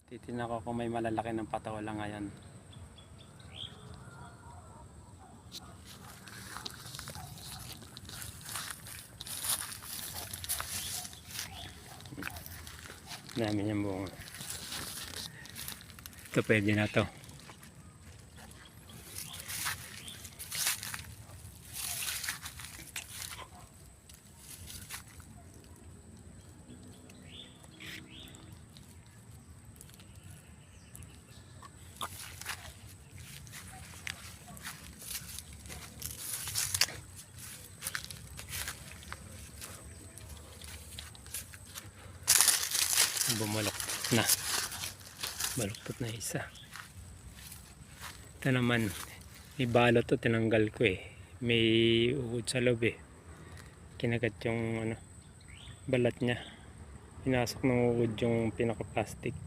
Titignan ko kung may malalaki ng patola ngayon. Dami niyang bunga. Ito pwede na to. Bumaloktot na. Baluktot na isa. Ito naman, ibalot to, tinanggal ko eh. May uhod sa loob eh. Kinagat yung balat niya. Pinasok ng uhod yung pinaka-plastic.